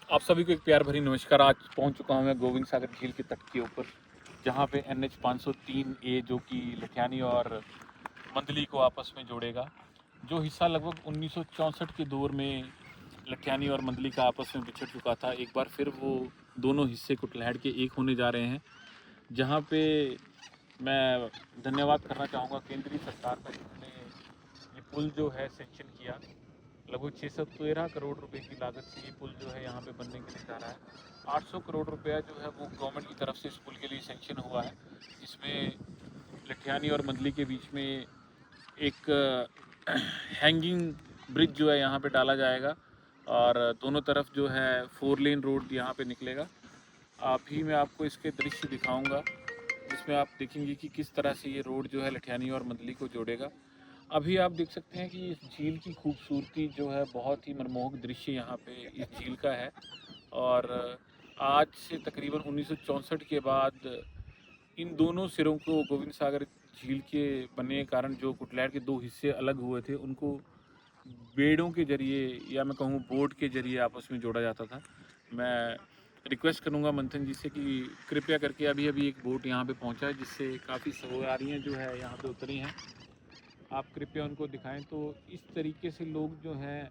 आप सभी को एक प्यार भरी नमस्कार। आज पहुंच चुका हूं मैं गोविंद सागर झील के तट के ऊपर, जहां पे NH 503A जो कि लठियानी और मंदली को आपस में जोड़ेगा। जो हिस्सा लगभग 1964 के दौर में लठियानी और मंदली का आपस में बिछड़ चुका था, एक बार फिर वो दोनों हिस्से कुटलैहड़ के एक होने जा रहे हैं। जहां पे मैं धन्यवाद करना चाहूँगा केंद्रीय सरकार का, जिन्होंने ये पुल जो है सेंक्शन किया। लगभग 613 करोड़ रुपए की लागत से ये पुल जो है यहाँ पे बनने के लिए जा रहा है। 800 करोड़ रुपया जो है वो गवर्नमेंट की तरफ से इस पुल के लिए सेंक्शन हुआ है। इसमें लठियानी और मंदली के बीच में एक हैंगिंग ब्रिज जो है यहाँ पे डाला जाएगा और दोनों तरफ जो है 4 लेन रोड यहाँ पे निकलेगा। अभी मैं आपको इसके दृश्य दिखाऊंगा, जिसमें आप देखेंगे कि किस तरह से ये रोड जो है लठियानी और मंदली को जोड़ेगा। अभी आप देख सकते हैं कि इस झील की खूबसूरती जो है, बहुत ही मनमोहक दृश्य यहाँ पे इस झील का है। और आज से तकरीबन 1964 के बाद इन दोनों सिरों को गोविंद सागर झील के बनने के कारण जो कुटलैहड़ के दो हिस्से अलग हुए थे, उनको बेड़ों के जरिए या मैं कहूँ बोट के जरिए आपस में जोड़ा जाता था। मैं रिक्वेस्ट करूँगा मंथन जी से कि कृपया करके, अभी अभी एक बोट यहाँ पे पहुँचा है जिससे काफ़ी सवारियाँ जो है यहाँ पे उतरी हैं, आप कृपया उनको दिखाएं। तो इस तरीके से लोग जो हैं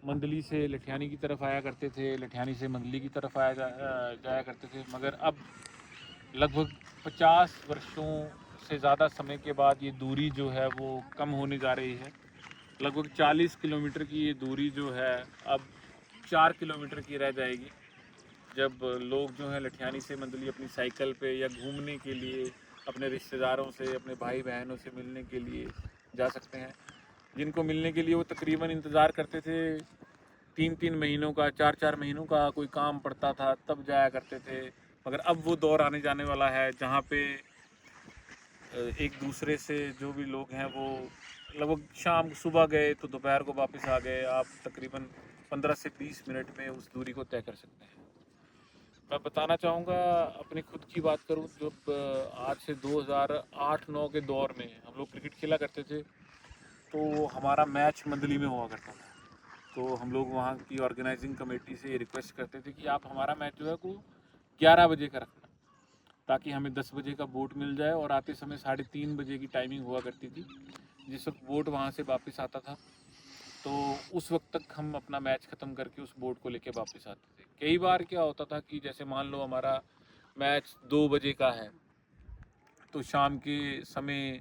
मंदली से लठियानी की तरफ आया करते थे, लठियानी से मंदली की तरफ जाया करते थे। मगर अब लगभग 50 वर्षों से ज़्यादा समय के बाद ये दूरी जो है वो कम होने जा रही है। लगभग 40 किलोमीटर की ये दूरी जो है अब 4 किलोमीटर की रह जाएगी, जब लोग जो है लठियानी से मंदली अपनी साइकिल पे या घूमने के लिए, अपने रिश्तेदारों से, अपने भाई बहनों से मिलने के लिए जा सकते हैं। जिनको मिलने के लिए वो तकरीबन इंतज़ार करते थे 3-3 महीनों का, 4-4 महीनों का, कोई काम पड़ता था तब जाया करते थे। मगर अब वो दौर आने जाने वाला है जहाँ पे एक दूसरे से जो भी लोग हैं वो लगभग शाम सुबह गए तो दोपहर को वापस आ गए। आप तकरीबन 15 से 20 मिनट में उस दूरी को तय कर सकते हैं। मैं बताना चाहूँगा, अपनी खुद की बात करूँ, जब आज से 2008-9 के दौर में हम लोग क्रिकेट खेला करते थे, तो हमारा मैच मंदली में हुआ करता था। तो हम लोग वहाँ की ऑर्गेनाइजिंग कमेटी से रिक्वेस्ट करते थे कि आप हमारा मैच जो है वो 11 बजे का रखना, ताकि हमें 10 बजे का बोट मिल जाए। और आते समय 3:30 बजे की टाइमिंग हुआ करती थी, जिस वक्त बोट वहाँ से वापस आता था। तो उस वक्त तक हम अपना मैच ख़त्म करके उस बोट को लेके वापस आते थे। कई बार क्या होता था कि जैसे मान लो हमारा मैच 2 बजे का है, तो शाम के समय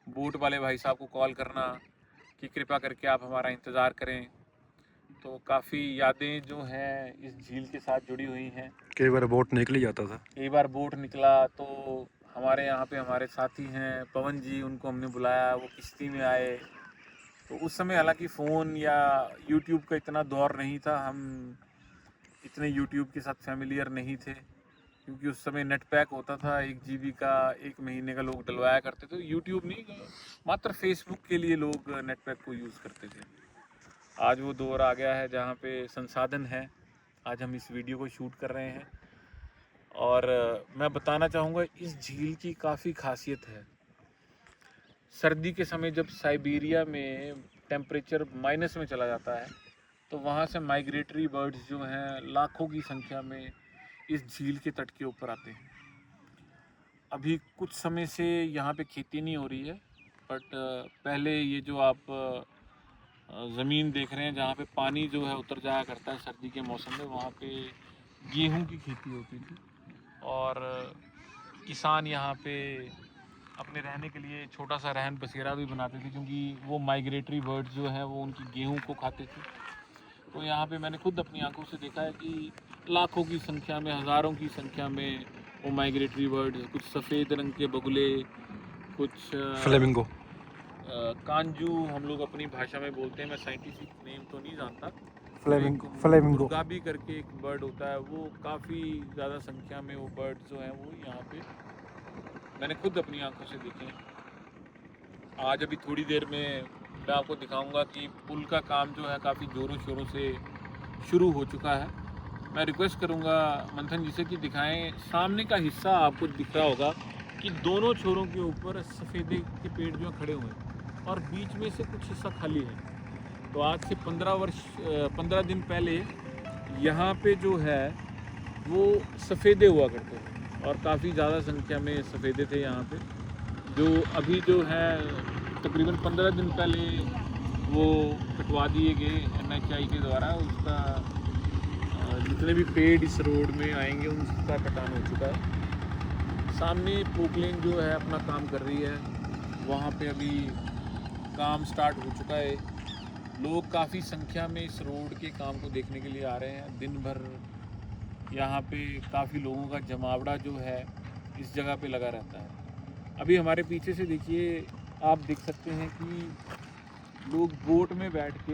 बोट वाले भाई साहब को कॉल करना कि कृपया करके आप हमारा इंतज़ार करें। तो काफ़ी यादें जो हैं इस झील के साथ जुड़ी हुई हैं। कई बार बोट निकल ही जाता था। कई बार बोट निकला तो हमारे यहाँ पे हमारे साथी हैं पवन जी, उनको हमने बुलाया, वो किश्ती में आए। तो उस समय हालांकि फ़ोन या यूट्यूब का इतना दौर नहीं था, हम इतने यूट्यूब के साथ फैमिलियर नहीं थे, क्योंकि उस समय नेट पैक होता था 1 GB का, 1 महीने का लोग डलवाया करते थे। यूट्यूब नहीं, मात्र फेसबुक के लिए लोग नेट पैक को यूज़ करते थे। आज वो दौर आ गया है जहाँ पे संसाधन है, आज हम इस वीडियो को शूट कर रहे हैं। और मैं बताना चाहूँगा, इस झील की काफ़ी खासियत है। सर्दी के समय जब साइबेरिया में टेम्परेचर माइनस में चला जाता है, तो वहाँ से माइग्रेटरी बर्ड्स जो हैं लाखों की संख्या में इस झील के तट के ऊपर आते हैं। अभी कुछ समय से यहाँ पे खेती नहीं हो रही है, बट पहले ये जो आप ज़मीन देख रहे हैं जहाँ पे पानी जो है उतर जाया करता है सर्दी के मौसम में, वहाँ पे गेहूं की खेती होती थी। और किसान यहाँ पे अपने रहने के लिए छोटा सा रहन बसेरा भी बनाते थे, क्योंकि वो माइग्रेटरी बर्ड्स जो हैं वो उनकी गेहूं को खाते थे। तो यहाँ पे मैंने खुद अपनी आंखों से देखा है कि लाखों की संख्या में, हज़ारों की संख्या में वो माइग्रेटरी बर्ड्स, कुछ सफ़ेद रंग के बगुले, कुछ फ्लेमिंगो। कांजू हम लोग अपनी भाषा में बोलते हैं, मैं साइंटिफिक नेम तो नहीं जानता। तो एक फ्लेमिंगो। मुर्गाबी करके एक बर्ड होता है, वो काफ़ी ज़्यादा संख्या में वो बर्ड जो हैं वो यहाँ पे मैंने खुद अपनी आंखों से देखे हैं। आज अभी थोड़ी देर में मैं आपको दिखाऊंगा कि पुल का काम जो है काफ़ी ज़ोरों शोरों से शुरू हो चुका है। मैं रिक्वेस्ट करूंगा मंथन जी से कि दिखाएं। सामने का हिस्सा आपको दिख रहा होगा कि दोनों छोरों के ऊपर सफ़ेदे के पेड़ जो खड़े हुए हैं और बीच में से कुछ हिस्सा खाली है। तो आज से 15 दिन पहले यहाँ पे जो है वो सफ़ेदे हुआ करते थे और काफ़ी ज़्यादा संख्या में सफ़ेदे थे यहाँ पे, जो अभी जो है तकरीबन 15 दिन पहले वो कटवा दिए गए NHI के द्वारा। उसका जितने भी पेड़ इस रोड में आएंगे उनका कटान हो चुका है। सामने पोकलेन जो है अपना काम कर रही है, वहाँ पे अभी काम स्टार्ट हो चुका है। लोग काफ़ी संख्या में इस रोड के काम को देखने के लिए आ रहे हैं। दिन भर यहाँ पे काफ़ी लोगों का जमावड़ा जो है इस जगह पे लगा रहता है। अभी हमारे पीछे से देखिए, आप देख सकते हैं कि लोग बोट में बैठ के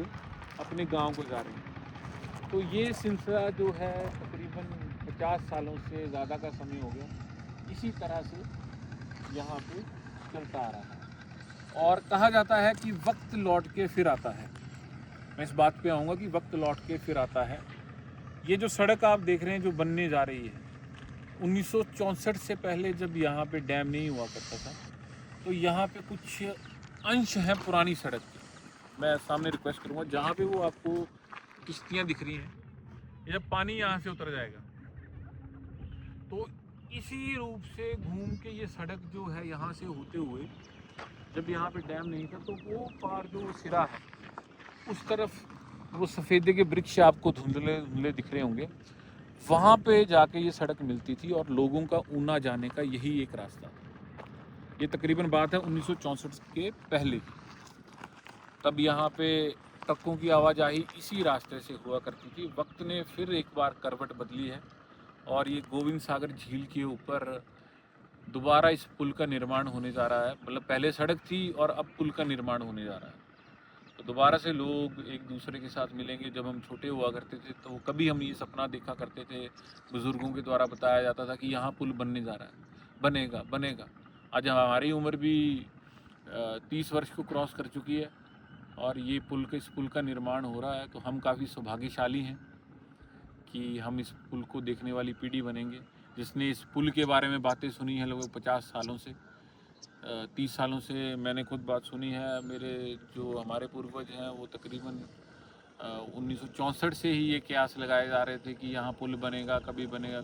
अपने गांव को जा रहे हैं। तो ये सिलसिला जो है तकरीबन 50 सालों से ज़्यादा का समय हो गया इसी तरह से यहाँ पे चलता आ रहा है। और कहा जाता है कि वक्त लौट के फिर आता है। मैं इस बात पे आऊँगा कि वक्त लौट के फिर आता है। ये जो सड़क आप देख रहे हैं जो बनने जा रही है, 1964 से पहले जब यहाँ पे डैम नहीं हुआ करता था तो यहाँ पे कुछ अंश हैं पुरानी सड़क के। मैं सामने रिक्वेस्ट करूँगा, जहाँ पे वो आपको किश्तियाँ दिख रही हैं, ये जब पानी यहाँ से उतर जाएगा तो इसी रूप से घूम के ये सड़क जो है यहाँ से होते हुए, जब यहाँ पे डैम नहीं था तो वो पार जो सिरा है उस तरफ वो सफ़ेदे के वृक्ष आपको धुंधले धुंधले दिख रहे होंगे, वहाँ पे जाके ये सड़क मिलती थी और लोगों का ऊना जाने का यही एक रास्ता था। ये तकरीबन बात है 1964 के पहले की। तब यहाँ पे ट्रकों की आवाजाही इसी रास्ते से हुआ करती थी। वक्त ने फिर एक बार करवट बदली है और ये गोविंद सागर झील के ऊपर दोबारा इस पुल का निर्माण होने जा रहा है। मतलब पहले सड़क थी और अब पुल का निर्माण होने जा रहा है। तो दोबारा से लोग एक दूसरे के साथ मिलेंगे। जब हम छोटे हुआ करते थे तो कभी हम ये सपना देखा करते थे, बुज़ुर्गों के द्वारा बताया जाता था कि यहाँ पुल बनने जा रहा है, बनेगा बनेगा। आज हमारी उम्र भी 30 वर्ष को क्रॉस कर चुकी है और ये इस पुल का निर्माण हो रहा है। तो हम काफ़ी सौभाग्यशाली हैं कि हम इस पुल को देखने वाली पीढ़ी बनेंगे, जिसने इस पुल के बारे में बातें सुनी हैं लगभग 50 सालों से। 30 सालों से मैंने खुद बात सुनी है। मेरे जो हमारे पूर्वज हैं वो तकरीबन 1964 से ही ये कयास लगाए जा रहे थे कि यहाँ पुल बनेगा, कभी बनेगा।